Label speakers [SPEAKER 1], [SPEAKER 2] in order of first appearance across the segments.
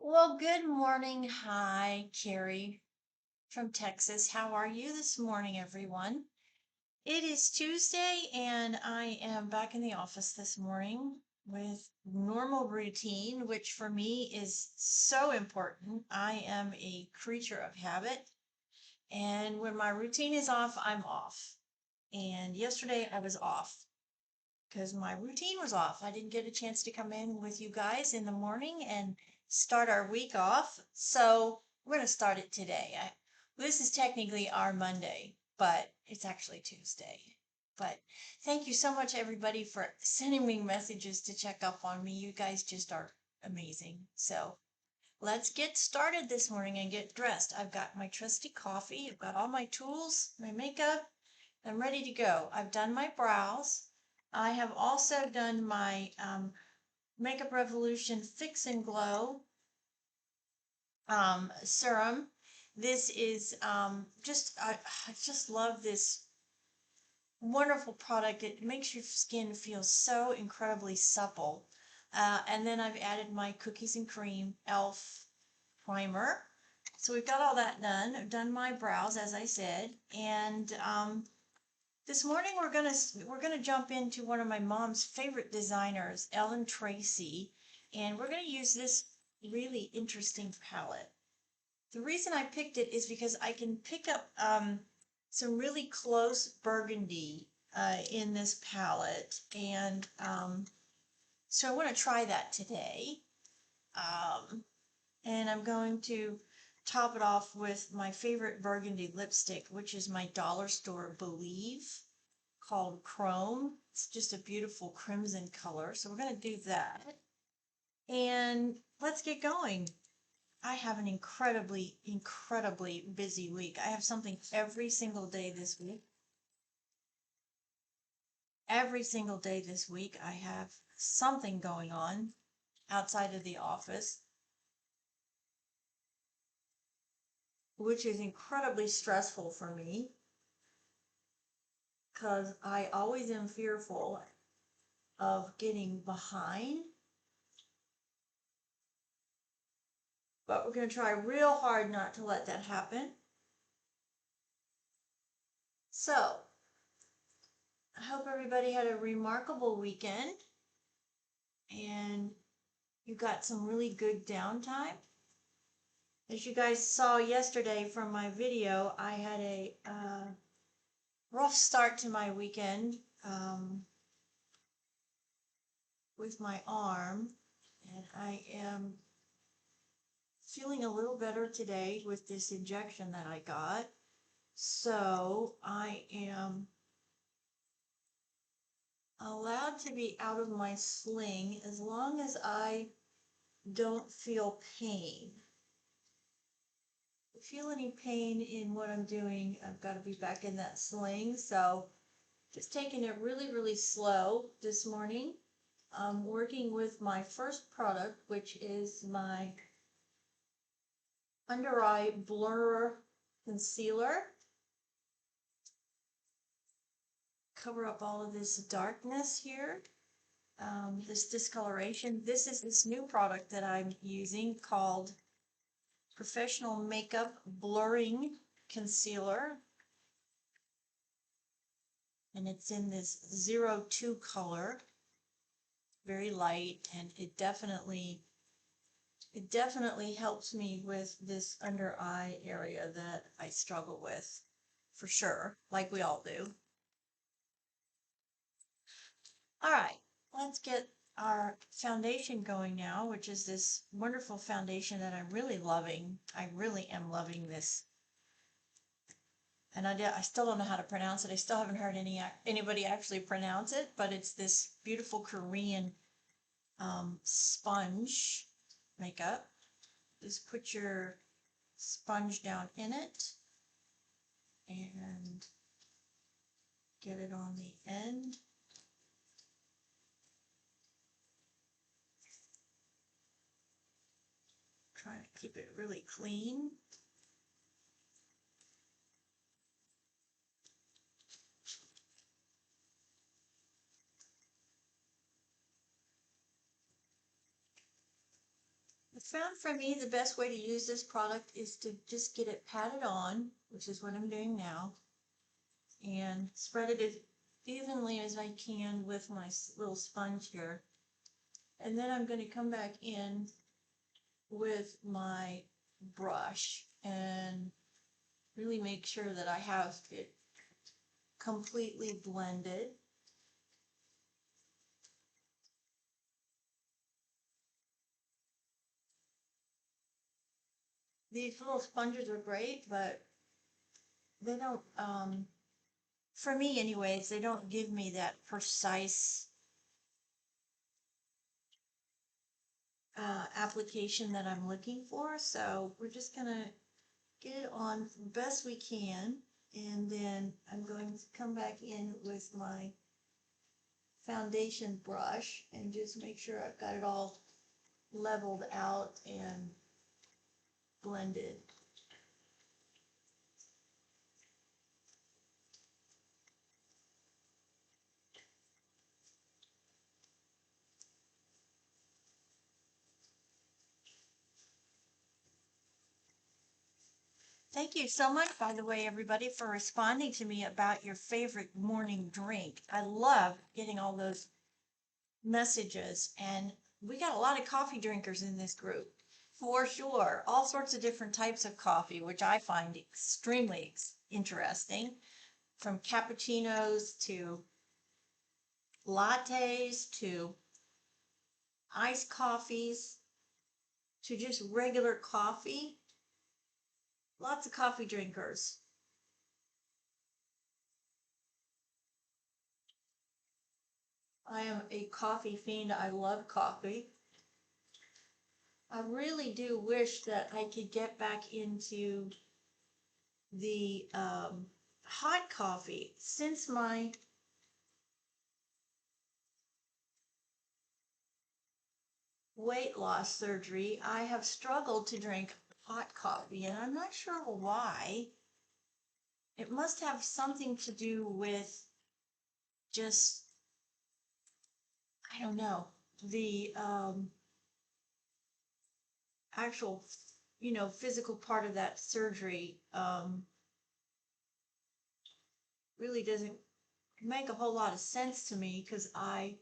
[SPEAKER 1] Well, good morning. Hi, Carrie from Texas. How are you this morning, everyone? It is Tuesday, and I am back in the office this morning with normal routine, which for me is so important. I am a creature of habit, and when my routine is off, I'm off. And yesterday I was off because my routine was off. I didn't get a chance to come in with you guys in the morning and start our week off. So we're going to start it today. This is technically our Monday, but it's actually Tuesday. But thank you so much, everybody, for sending me messages to check up on me. You guys just are amazing. So let's get started this morning and get dressed. I've got my trusty coffee. I've got all my tools, my makeup. I'm ready to go. I've done my brows. I have also done my Makeup Revolution Fix and Glow serum. This is I just love this wonderful product. It makes your skin feel so incredibly supple. And then I've added my Cookies and Cream e.l.f. primer. So we've got all that done. I've done my brows, as I said, and this morning we're gonna jump into one of my mom's favorite designers, Tracy, and we're gonna use this really interesting palette. The reason I picked it is because I can pick up some really close burgundy in this palette, and so I want to try that today. And I'm going to top it off with my favorite burgundy lipstick, which is my dollar store Believe, called Chrome. It's just a beautiful crimson color. So we're going to do that. And let's get going. I have an incredibly busy week. I have something every single day this week. Every single day this week, I have something going on outside of the office, which is incredibly stressful for me because I always am fearful of getting behind. But we're going to try real hard not to let that happen. So, I hope everybody had a remarkable weekend and you got some really good downtime. As you guys saw yesterday from my video, I had a rough start to my weekend with my arm, and I am feeling a little better today with this injection that I got. So I am allowed to be out of my sling as long as I don't feel pain. If I feel any pain in what I'm doing, I've got to be back in that sling. So just taking it really slow this morning. I'm working with my first product, which is my under eye blur concealer. Cover up all of this darkness here, this discoloration. This is this new product that I'm using called Professional Makeup Blurring Concealer. And it's in this 02 color, very light, and it definitely helps me with this under eye area that I struggle with, for sure, like we all do. All right, let's get our foundation going now, which is this wonderful foundation that I'm really loving. I really am loving this. And I still don't know how to pronounce it. I still haven't heard anybody actually pronounce it, but it's this beautiful Korean sponge makeup. Just put your sponge down in it and get it on the end. Try to keep it really clean. found for me the best way to use this product is to just get it patted on, which is what I'm doing now, and spread it as evenly as I can with my little sponge here. And then I'm going to come back in with my brush and really make sure that I have it completely blended. These little sponges are great, but they don't, for me anyways, they don't give me that precise application that I'm looking for. So we're just gonna get it on the best we can, and then I'm going to come back in with my foundation brush and just make sure I've got it all leveled out and blended. Thank you so much, by the way, everybody, for responding to me about your favorite morning drink. I love getting all those messages, and we got a lot of coffee drinkers in this group, for sure. All sorts of different types of coffee, which I find extremely interesting, from cappuccinos to lattes to iced coffees to just regular coffee. Lots of coffee drinkers. I am a coffee fiend. I love coffee. I really do wish that I could get back into the hot coffee. Since my weight loss surgery, I have struggled to drink hot coffee, and I'm not sure why. It must have something to do with just, I don't know, the actual, physical part of that surgery really doesn't make a whole lot of sense to me, because I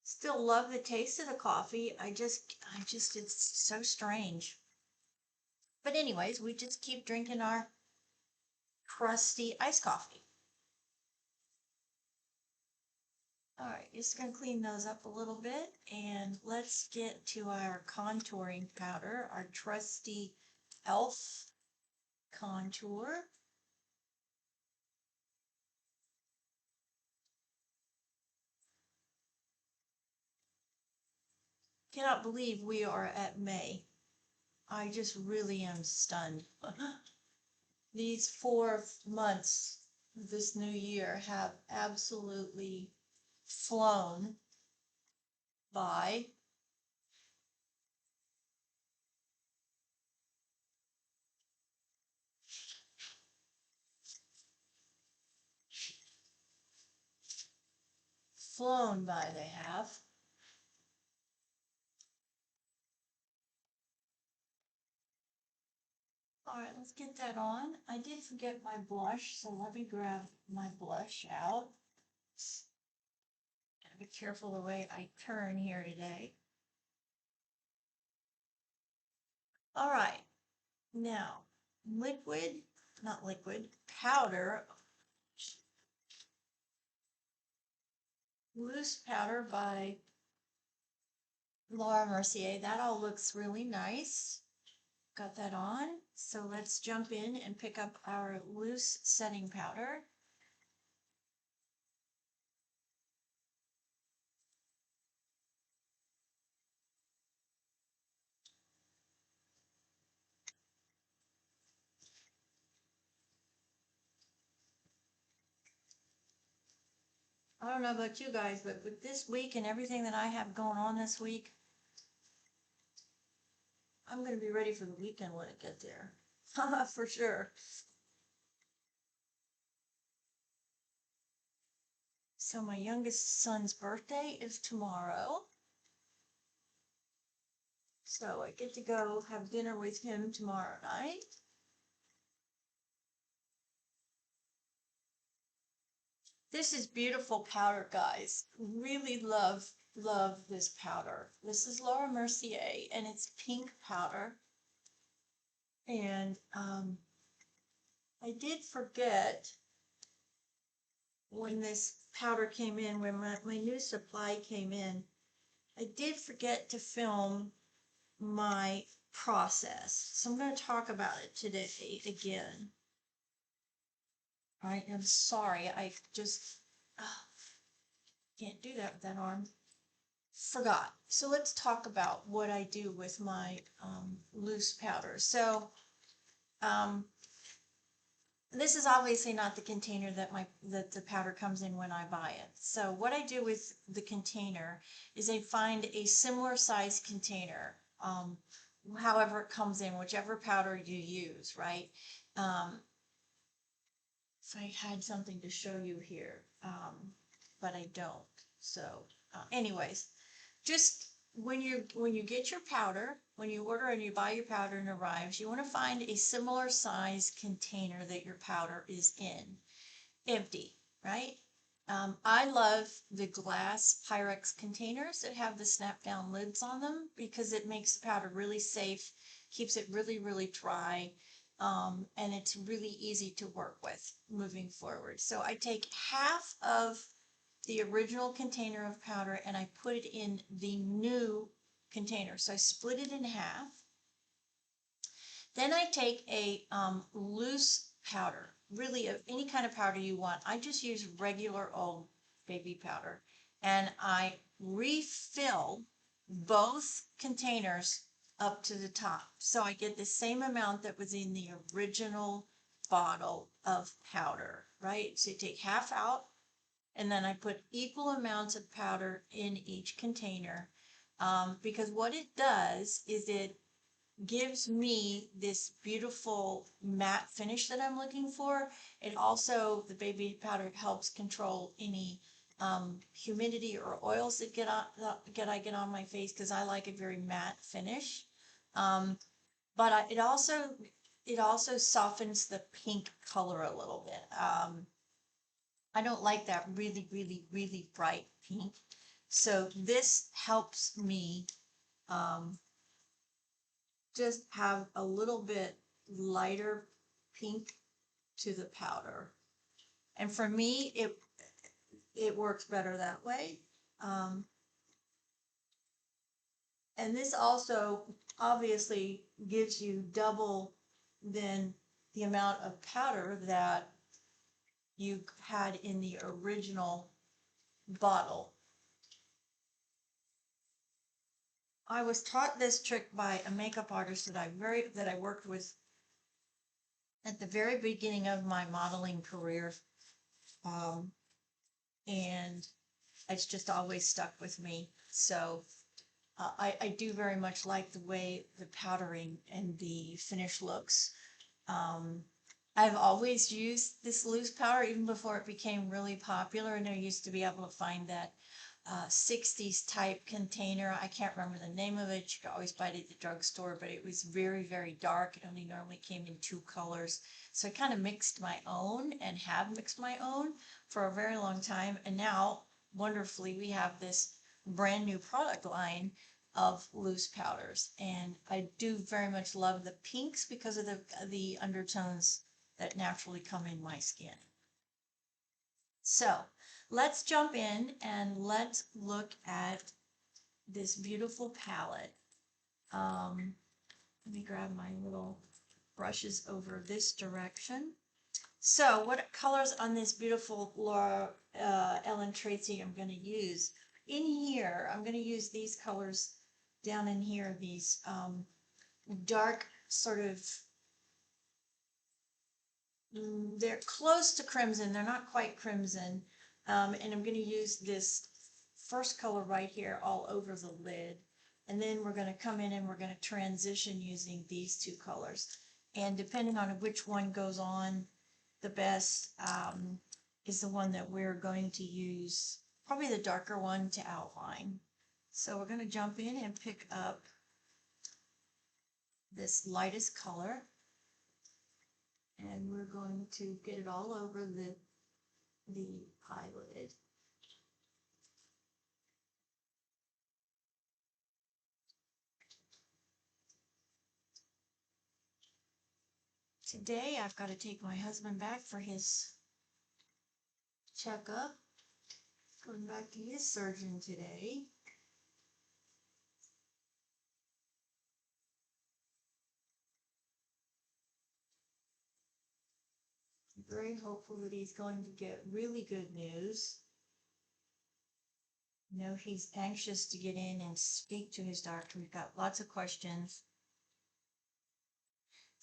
[SPEAKER 1] still love the taste of the coffee. It's so strange. But anyways, we just keep drinking our crusty iced coffee. All right, just gonna clean those up a little bit, and let's get to our contouring powder, our trusty e.l.f. contour. Cannot believe we are at May. I just really am stunned. These 4 months of this new year have absolutely flown by. Flown by, they have. All right, let's get that on. I did forget my blush, so let me grab my blush out. Gotta be careful the way I turn here today. All right, now powder, loose powder by Laura Mercier. That all looks really nice. Got that on. So let's jump in and pick up our loose setting powder. I don't know about you guys, but with this week and everything that I have going on this week, I'm going to be ready for the weekend when it gets there. For sure. So my youngest son's birthday is tomorrow. So I get to go have dinner with him tomorrow night. This is beautiful powder, guys. Really love this powder. This is Laura Mercier, and it's pink powder. And I did forget when this powder came in, when my new supply came in, I did forget to film my process. So I'm going to talk about it today again. I am sorry, I just can't do that with that arm. Forgot. So let's talk about what I do with my loose powder. So this is obviously not the container that the powder comes in when I buy it. So what I do with the container is I find a similar size container, however it comes in, whichever powder you use, right? If I had something to show you here, but I don't. So anyways, just when you get your powder, when you order and you buy your powder and it arrives, you want to find a similar size container that your powder is in, empty, right? I love the glass Pyrex containers that have the snap down lids on them because it makes the powder really safe, keeps it really dry, and it's really easy to work with moving forward. So I take half of the original container of powder and I put it in the new container. So I split it in half. Then I take a loose powder, really of any kind of powder you want. I just use regular old baby powder, and I refill both containers up to the top. So I get the same amount that was in the original bottle of powder, right? So you take half out, and then I put equal amounts of powder in each container, because what it does is it gives me this beautiful matte finish that I'm looking for. It also, the baby powder helps control any humidity or oils that get on my face, because I like a very matte finish. But it also softens the pink color a little bit. I don't like that really bright pink. So this helps me just have a little bit lighter pink to the powder. And for me, it works better that way. And this also obviously gives you double than the amount of powder that you had in the original bottle. I was taught this trick by a makeup artist that I worked with at the very beginning of my modeling career. And it's just always stuck with me. So I do very much like the way the powdering and the finish looks. I've always used this loose powder even before it became really popular, and I used to be able to find that 60s type container. I can't remember the name of it. You could always buy it at the drugstore, but it was very dark. It only normally came in 2 colors. So I kind of mixed my own and have mixed my own for a very long time. And now, wonderfully, we have this brand new product line of loose powders. And I do very much love the pinks because of the undertones that naturally come in my skin. So let's jump in and let's look at this beautiful palette. Let me grab my little brushes over this direction. So what colors on this beautiful Laura Ellen Tracy I'm going to use? In here, I'm going to use these colors down in here, these dark sort of, they're close to crimson. They're not quite crimson. And I'm going to use this first color right here all over the lid. And then we're going to come in and we're going to transition using these 2 colors. And depending on which one goes on the best, is the one that we're going to use, probably the darker one, to outline. So we're going to jump in and pick up this lightest color, and we're going to get it all over the eyelid. Today I've got to take my husband back for his checkup. Going back to his surgeon today. I'm very hopeful that he's going to get really good news. I know he's anxious to get in and speak to his doctor. We've got lots of questions.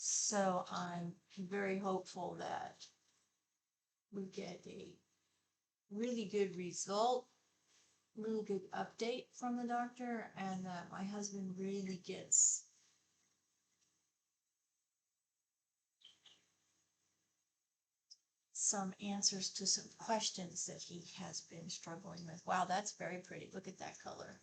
[SPEAKER 1] So I'm very hopeful that we get a really good result, really good update from the doctor, and that my husband really gets some answers to some questions that he has been struggling with. Wow, that's very pretty. Look at that color.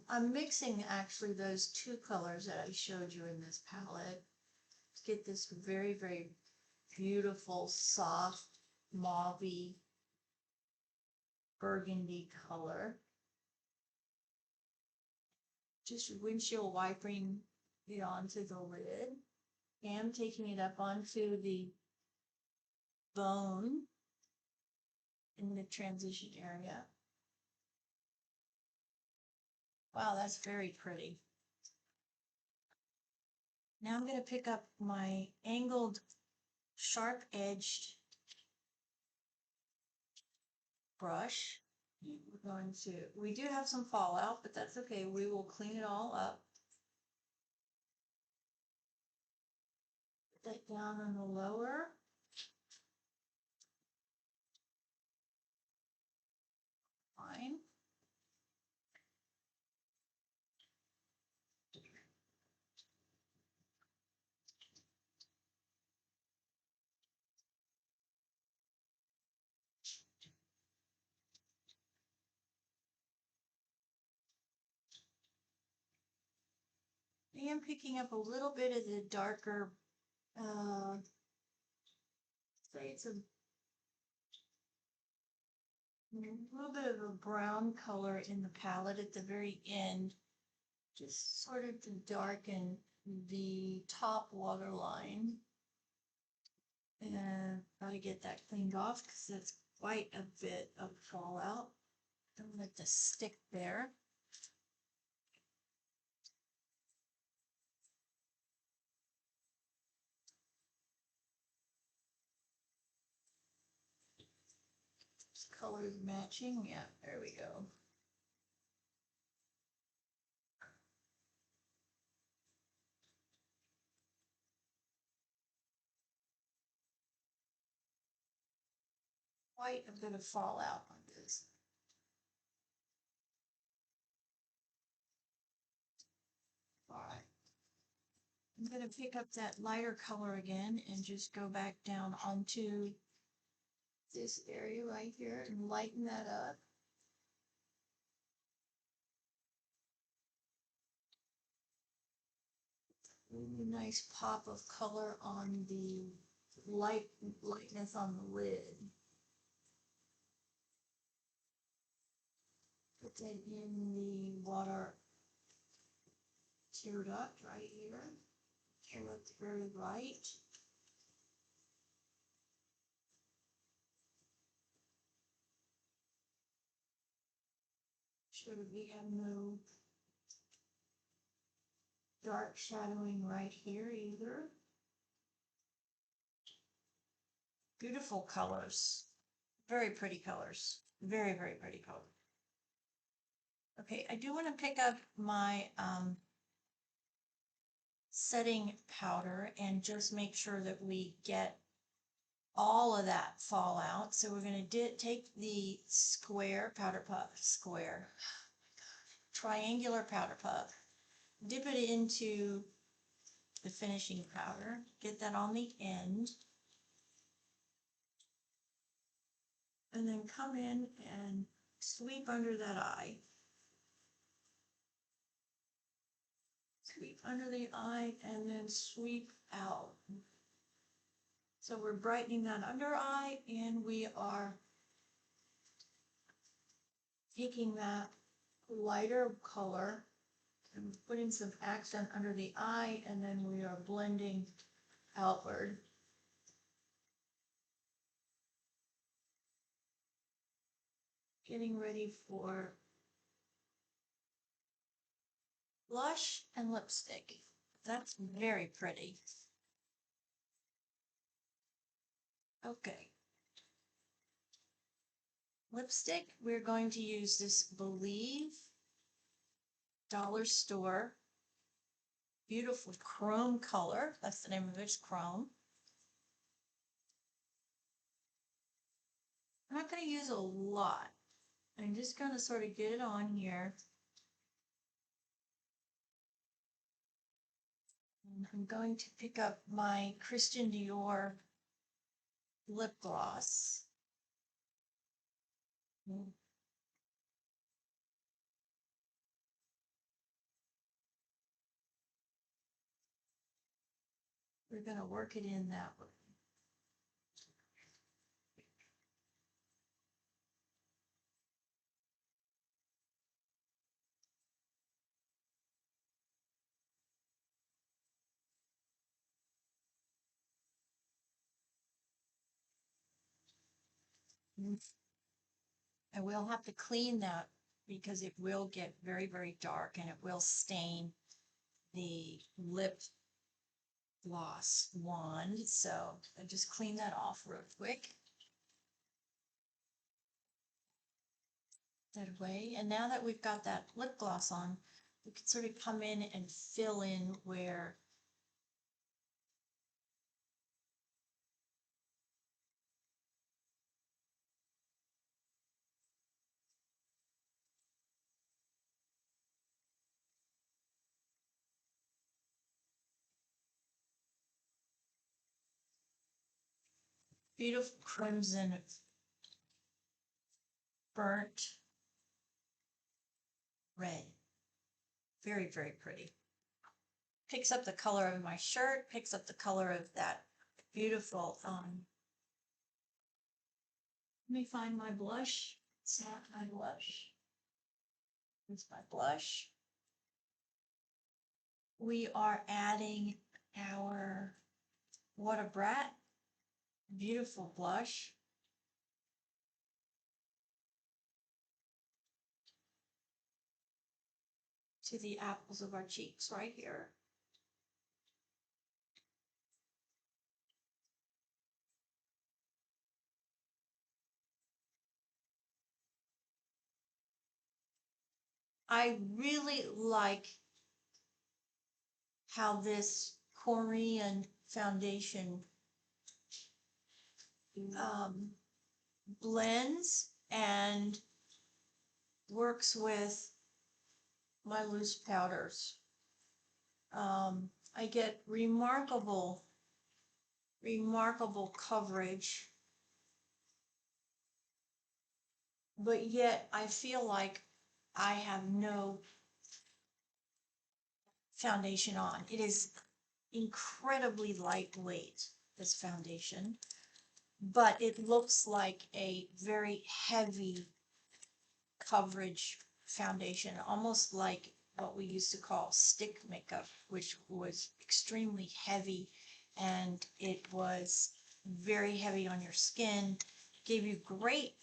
[SPEAKER 1] I'm mixing actually those two colors that I showed you in this palette to get this very, very beautiful, soft, mauvey, burgundy color. Just windshield wiping it onto the lid. And taking it up onto the bone in the transition area. Wow, that's very pretty. Now I'm going to pick up my angled, sharp-edged brush. We do have some fallout, but that's okay. We will clean it all up. Put that down on the lower. Fine. I am picking up a little bit of the darker, say it's a little bit of a brown color in the palette at the very end, just sort of to darken the top waterline. And gotta get that cleaned off because that's quite a bit of fallout. Don't let this stick there. This color's matching. Yeah, there we go. Quite a bit of fallout on this. All right. I'm going to pick up that lighter color again and just go back down onto this area right here and lighten that up. Really nice pop of color on the lightness on the lid. Put that in the water tear duct right here. It looks very light. Sure that we have no dark shadowing right here either. Beautiful colors. Very pretty colors. Very, very pretty color. Okay, I do want to pick up my setting powder and just make sure that we get all of that fallout. So we're going to take the square powder puff, triangular powder puff, dip it into the finishing powder, get that on the end, and then come in and sweep under that eye. sweep under the eye, and then sweep out. So we're brightening that under eye, and we are taking that lighter color and putting some accent under the eye, and then we are blending outward. Getting ready for blush and lipstick. That's very pretty. Okay. Lipstick, we're going to use this Believe Dollar Store beautiful chrome color. That's the name of it, it's chrome. I'm not going to use a lot. I'm just going to sort of get it on here. And I'm going to pick up my Christian Dior lip gloss. We're going to work it in that way. I will have to clean that because it will get very, very dark and it will stain the lip gloss wand. So I just clean that off real quick. That way. And now that we've got that lip gloss on, we can sort of come in and fill in where beautiful crimson burnt red. Very, very pretty. Picks up the color of my shirt, picks up the color of that beautiful, let me find my blush. It's not my blush. It's my blush. We are adding our What a Brat beautiful blush. To the apples of our cheeks right here. I really like how this Korean foundation blends and works with my loose powders. I get remarkable coverage, but yet I feel like I have no foundation on. It is incredibly lightweight, this foundation, but it looks like a very heavy coverage foundation, almost like what we used to call stick makeup, which was extremely heavy, and it was very heavy on your skin, gave you great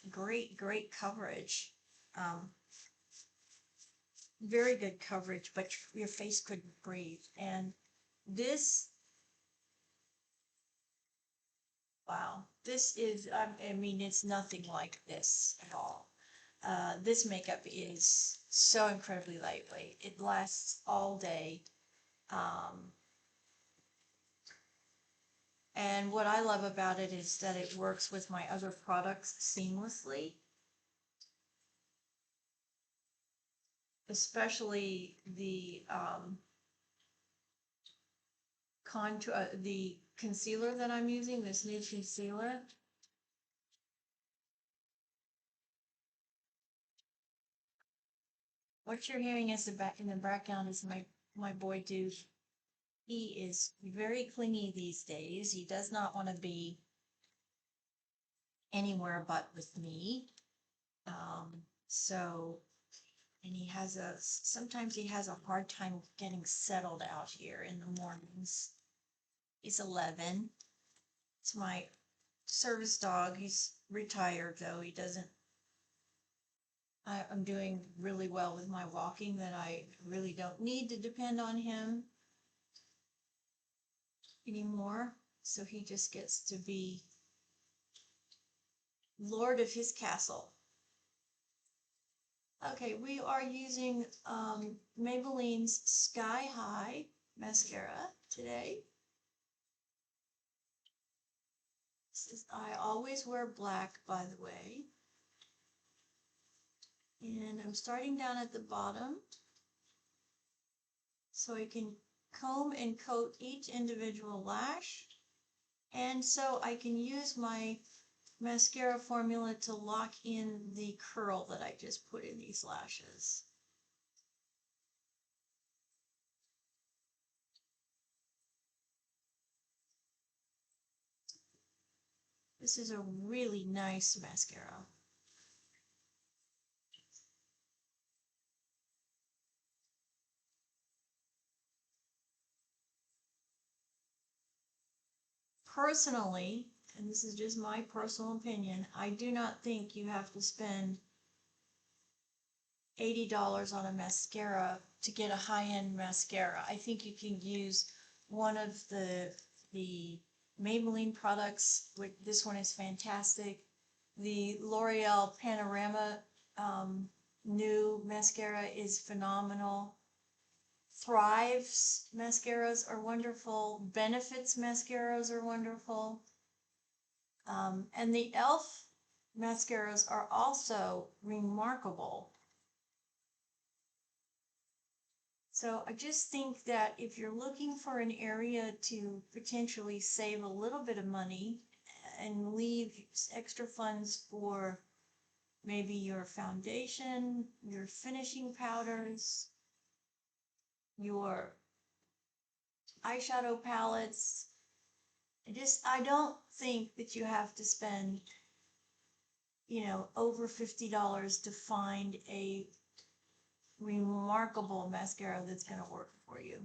[SPEAKER 1] coverage, very good coverage, but your face couldn't breathe. And this, wow, this is, I mean, it's nothing like this at all. This makeup is so incredibly lightweight. It lasts all day. And what I love about it is that it works with my other products seamlessly. Especially the contour, the concealer that I'm using, this new concealer. What you're hearing is in the background is my my boy do. He is very clingy these days. He does not want to be anywhere but with me. So, and sometimes he has a hard time getting settled out here in the mornings. He's 11. It's my service dog. He's retired though. I'm doing really well with my walking that I really don't need to depend on him anymore. So he just gets to be lord of his castle. Okay, we are using Maybelline's Sky High mascara today. I always wear black, by the way. And I'm starting down at the bottom so I can comb and coat each individual lash. And so I can use my mascara formula to lock in the curl that I just put in these lashes. This is a really nice mascara. Personally, and this is just my personal opinion, I do not think you have to spend $80 on a mascara to get a high-end mascara. I think you can use one of the Maybelline products. This one is fantastic. The L'Oreal Panorama new mascara is phenomenal. Thrive's mascaras are wonderful. Benefits mascaras are wonderful. And the e.l.f. mascaras are also remarkable. So I just think that if you're looking for an area to potentially save a little bit of money and leave extra funds for maybe your foundation, your finishing powders, your eyeshadow palettes, I don't think that you have to spend, over $50 to find a remarkable mascara that's going to work for you.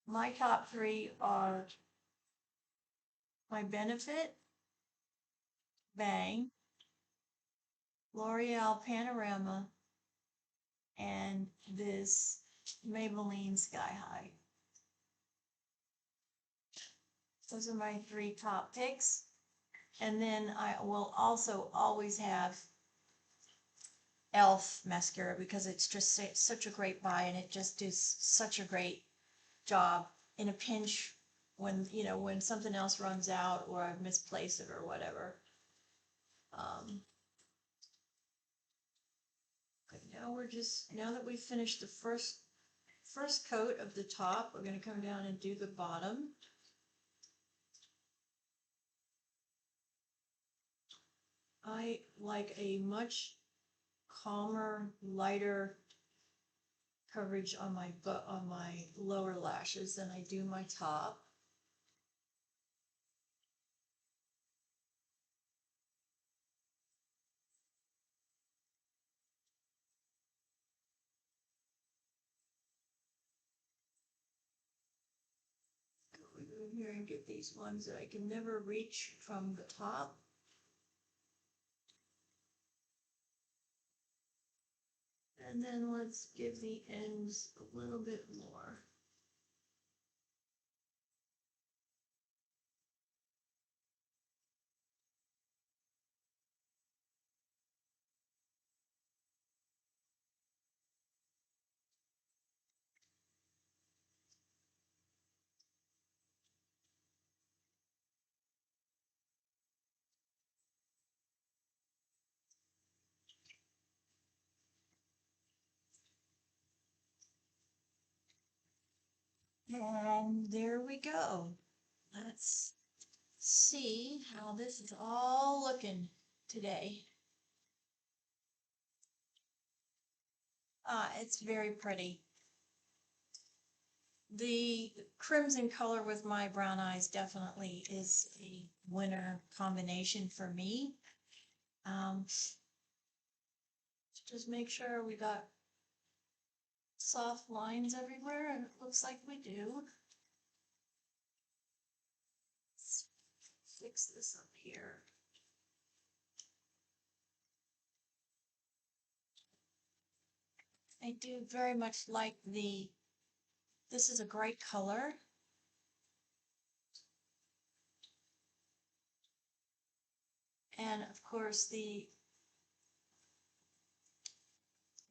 [SPEAKER 1] My top three are my Benefit, Bang, L'Oreal Panorama, and this Maybelline Sky High. Those are my three top picks. And then I will also always have e.l.f. mascara because it's just such a great buy and it just does such a great job in a pinch when something else runs out or I've misplaced it or whatever. Now that we've finished the first coat of the top, we're going to come down and do the bottom. I like a much calmer, lighter coverage on my lower lashes than I do my top. Go in here and get these ones that I can never reach from the top. And then let's give the ends a little bit more. And there we go. see how this is all looking today. It's very pretty. The crimson color with my brown eyes definitely is a winner combination for me. Just make sure we got soft lines everywhere, and it looks like we do. Let's fix this up here. I do very much like this is a great color. And of course the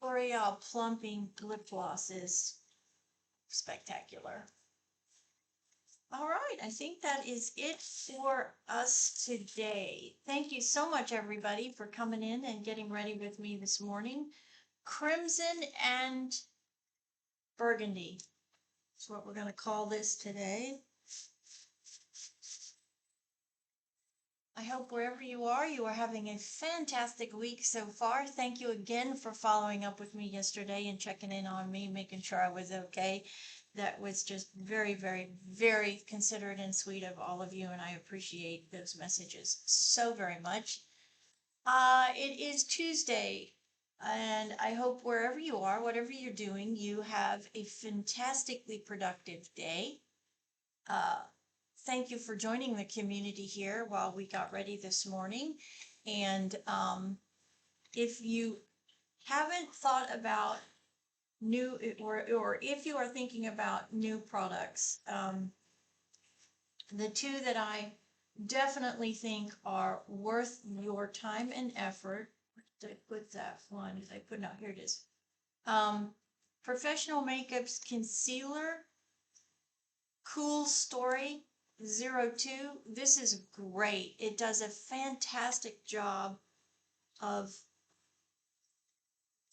[SPEAKER 1] L'Oreal Plumping Lip Gloss is spectacular. All right, I think that is it for us today. Thank you so much, everybody, for coming in and getting ready with me this morning. Crimson and Burgundy is what we're going to call this today. I hope wherever you are having a fantastic week so far. Thank you again for following up with me yesterday and checking in on me, making sure I was okay. That was just very, very, very considerate and sweet of all of you, and I appreciate those messages so very much. It is Tuesday, and I hope wherever you are, whatever you're doing, you have a fantastically productive day. Thank you for joining the community here while we got ready this morning. And if you haven't thought about new, or if you are thinking about new products, the two that I definitely think are worth your time and effort. Where did I put that one? Did I put it out? Here it is. Professional Makeup's Concealer Cool Story 02. This is great. It does a fantastic job of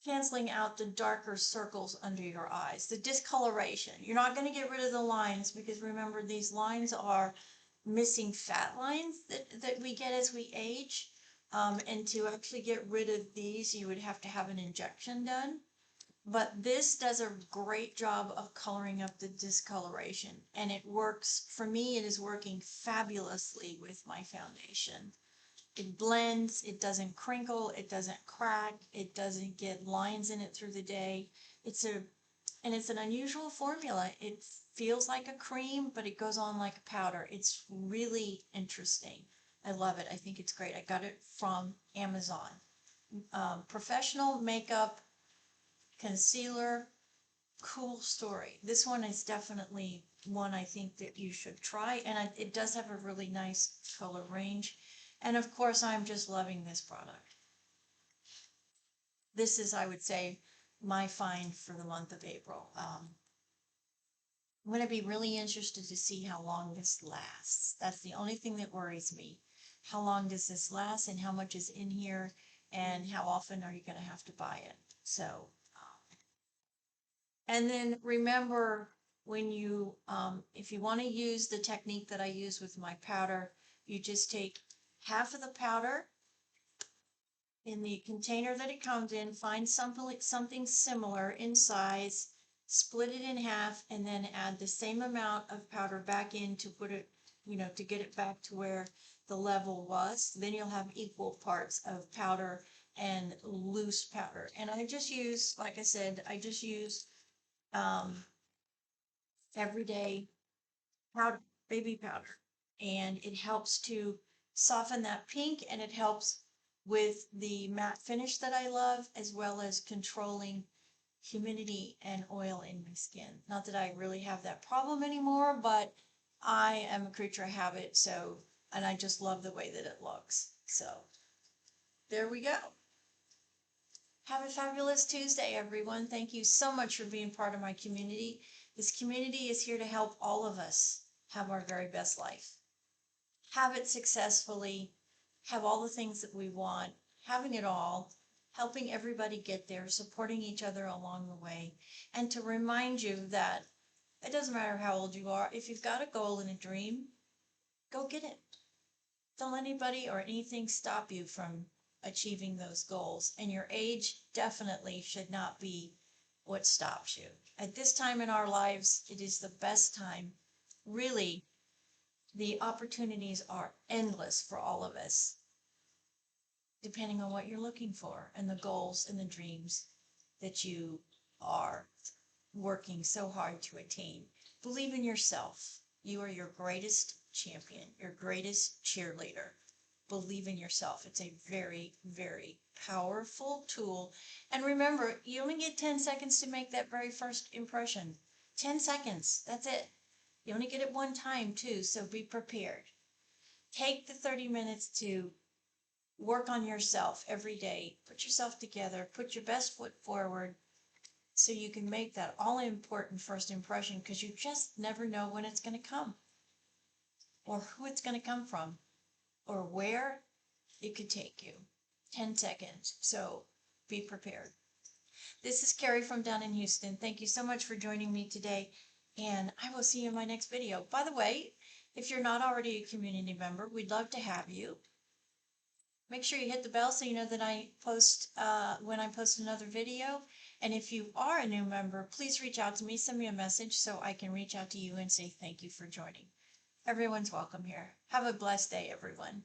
[SPEAKER 1] canceling out the darker circles under your eyes, the discoloration. You're not going to get rid of the lines, because remember, these lines are missing fat lines that we get as we age. And to actually get rid of these, you would have to have an injection done. But this does a great job of coloring up the discoloration, and it works, for me, it is working fabulously with my foundation. It blends, it doesn't crinkle, it doesn't crack, it doesn't get lines in it through the day. It's an unusual formula. It feels like a cream, but it goes on like a powder. It's really interesting. I love it. I think it's great. I got it from Amazon. Professional Makeup Concealer Cool Story. This one is definitely one I think that you should try, and it does have a really nice color range. And of course, I'm just loving this product. This is, I would say, my find for the month of April. I'm going to be really interested to see how long this lasts. That's the only thing that worries me. How long does this last, and how much is in here, and how often are you going to have to buy it? So, and then remember, when you, if you want to use the technique that I use with my powder, you just take half of the powder in the container that it comes in, find something similar in size, split it in half, and then add the same amount of powder back in to put it, to get it back to where the level was. Then you'll have equal parts of powder and loose powder. And I just use, like I said, I just use everyday powder, baby powder, and it helps to soften that pink, and it helps with the matte finish that I love, as well as controlling humidity and oil in my skin. Not that I really have that problem anymore, but I am a creature of habit, so, and I just love the way that it looks. So there we go. Have a fabulous Tuesday, everyone. Thank you so much for being part of my community. This community is here to help all of us have our very best life. Have it successfully, have all the things that we want, having it all, helping everybody get there, supporting each other along the way, and to remind you that it doesn't matter how old you are. If you've got a goal and a dream, go get it. Don't let anybody or anything stop you from achieving those goals. And your age definitely should not be what stops you. At this time in our lives, it is the best time. Really, the opportunities are endless for all of us, depending on what you're looking for and the goals and the dreams that you are working so hard to attain. Believe in yourself. You are your greatest champion, your greatest cheerleader. Believe in yourself. It's a very, very powerful tool. And remember, you only get 10 seconds to make that very first impression. 10 seconds. That's it. You only get it one time, too, so be prepared. Take the 30 minutes to work on yourself every day. Put yourself together. Put your best foot forward so you can make that all-important first impression, because you just never know when it's going to come or who it's going to come from or where it could take you. 10 seconds. So be prepared. This is Carrie from down in Houston. Thank you so much for joining me today, and I will see you in my next video. By the way, if you're not already a community member, we'd love to have you. Make sure you hit the bell so you know that I post when I post another video. And if you are a new member, please reach out to me, send me a message so I can reach out to you and say thank you for joining. Everyone's welcome here. Have a blessed day, everyone.